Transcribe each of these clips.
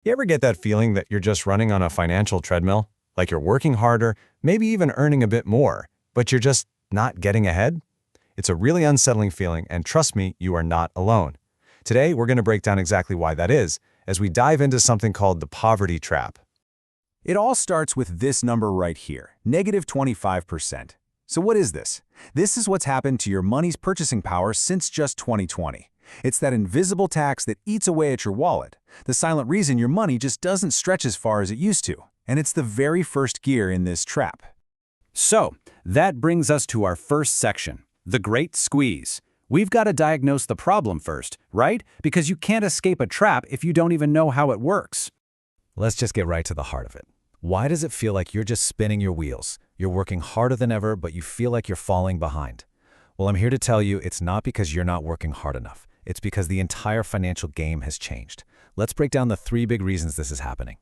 You ever get that feeling that you're just running on a financial treadmill? Like you're working harder, maybe even earning a bit more, but you're just not getting ahead? It's a really unsettling feeling, and trust me, you are not alone. Today, we're going to break down exactly why that is, as we dive into something called the poverty trap. It all starts with this number right here, negative 25%. So what is this? This is what's happened to your money's purchasing power since just 2020. It's that invisible tax that eats away at your wallet, the silent reason your money just doesn't stretch as far as it used to, and it's the very first gear in this trap. So, that brings us to our first section, the Great Squeeze. We've got to diagnose the problem first, right? Because you can't escape a trap if you don't even know how it works. Let's just get right to the heart of it. Why does it feel like you're just spinning your wheels? You're working harder than ever, but you feel like you're falling behind. Well, I'm here to tell you it's not because you're not working hard enough. It's because the entire financial game has changed. Let's break down the 3 big reasons this is happening.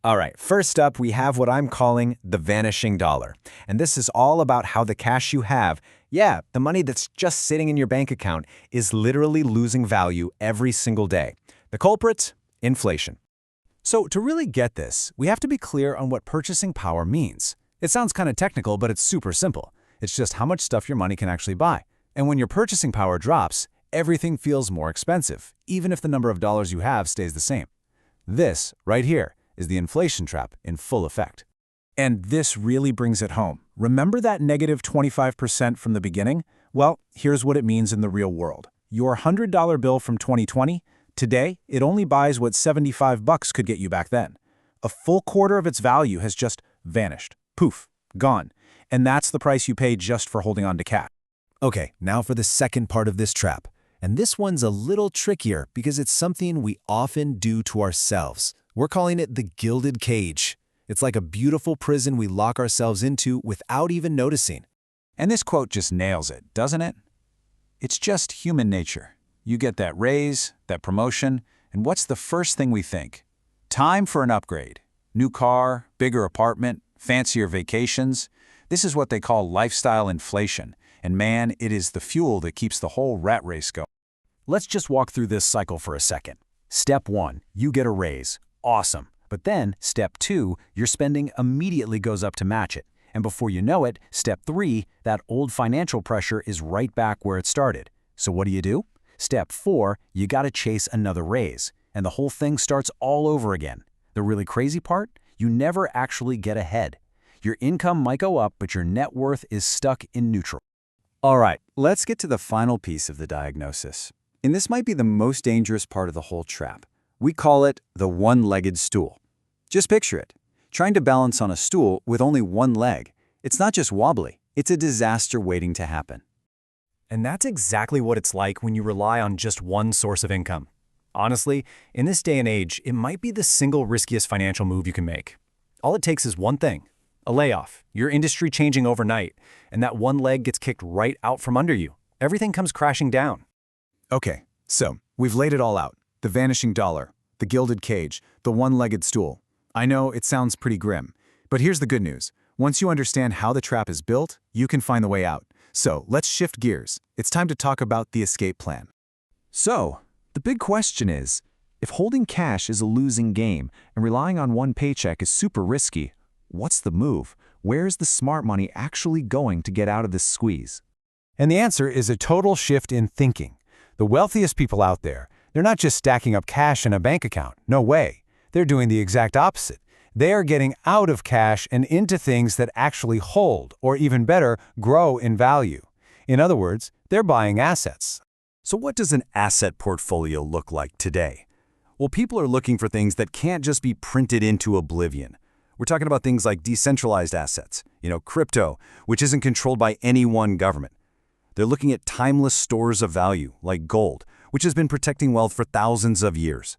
All right, first up, we have what I'm calling the vanishing dollar. And this is all about how the cash you have, the money that's just sitting in your bank account, is literally losing value every single day. The culprit? Inflation. So to really get this, we have to be clear on what purchasing power means. It sounds kind of technical, but it's super simple. It's just how much stuff your money can actually buy. And when your purchasing power drops, everything feels more expensive, even if the number of dollars you have stays the same. This, right here, is the inflation trap in full effect. And this really brings it home. Remember that negative 25% from the beginning? Well, here's what it means in the real world. Your $100 bill from 2020, today, it only buys what $75 could get you back then. A full quarter of its value has just vanished. Poof, gone. And that's the price you pay just for holding on to cash. Okay, now for the second part of this trap. And this one's a little trickier because it's something we often do to ourselves. We're calling it the gilded cage. It's like a beautiful prison we lock ourselves into without even noticing. And this quote just nails it, doesn't it? It's just human nature. You get that raise, that promotion, and what's the first thing we think? Time for an upgrade. New car, bigger apartment, fancier vacations. This is what they call lifestyle inflation. And man, it is the fuel that keeps the whole rat race going. Let's just walk through this cycle for a second. Step 1, you get a raise. Awesome. But then, step 2, your spending immediately goes up to match it. And before you know it, step 3, that old financial pressure is right back where it started. So what do? Step 4, you gotta chase another raise. And the whole thing starts all over again. The really crazy part? You never actually get ahead. Your income might go up, but your net worth is stuck in neutral. All right, let's get to the final piece of the diagnosis. And this might be the most dangerous part of the whole trap. We call it the one-legged stool. Just picture it. Trying to balance on a stool with only one leg. It's not just wobbly, it's a disaster waiting to happen. And that's exactly what it's like when you rely on just one source of income. Honestly, in this day and age, it might be the single riskiest financial move you can make. All it takes is one thing. A layoff, your industry changing overnight, and that one leg gets kicked right out from under you. Everything comes crashing down. Okay, so we've laid it all out. The vanishing dollar, the gilded cage, the one-legged stool. I know it sounds pretty grim, but here's the good news. Once you understand how the trap is built, you can find the way out. So let's shift gears. It's time to talk about the escape plan. So, the big question is, if holding cash is a losing game and relying on one paycheck is super risky, what's the move? Where is the smart money actually going to get out of this squeeze? And the answer is a total shift in thinking. The wealthiest people out there, they're not just stacking up cash in a bank account. No way. They're doing the exact opposite. They are getting out of cash and into things that actually hold, or even better, grow in value. In other words, they're buying assets. So what does an asset portfolio look like today? Well, people are looking for things that can't just be printed into oblivion. We're talking about things like decentralized assets, crypto, which isn't controlled by any one government. They're looking at timeless stores of value, like gold, which has been protecting wealth for thousands of years.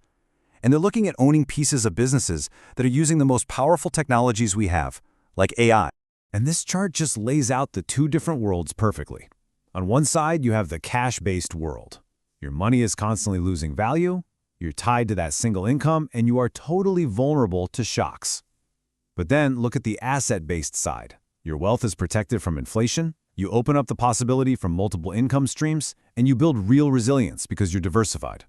And they're looking at owning pieces of businesses that are using the most powerful technologies we have, like AI. And this chart just lays out the 2 different worlds perfectly. On one side, you have the cash-based world. Your money is constantly losing value, you're tied to that single income, and you are totally vulnerable to shocks. But then look at the asset-based side. Your wealth is protected from inflation, you open up the possibility from multiple income streams, and you build real resilience because you're diversified.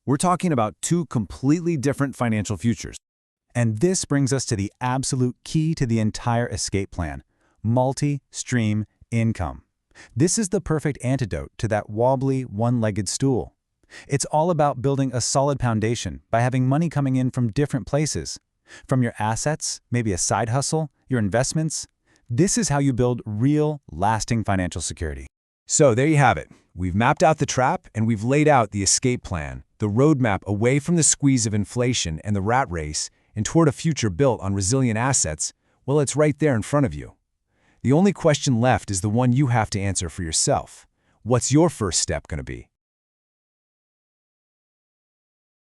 We're talking about two completely different financial futures. And this brings us to the absolute key to the entire escape plan: multi-stream income. This is the perfect antidote to that wobbly, one-legged stool. It's all about building a solid foundation by having money coming in from different places. From your assets, maybe a side hustle, your investments. This is how you build real, lasting financial security. So there you have it. We've mapped out the trap and we've laid out the escape plan, the roadmap away from the squeeze of inflation and the rat race and toward a future built on resilient assets. Well, it's right there in front of you. The only question left is the one you have to answer for yourself. What's your first step going to be?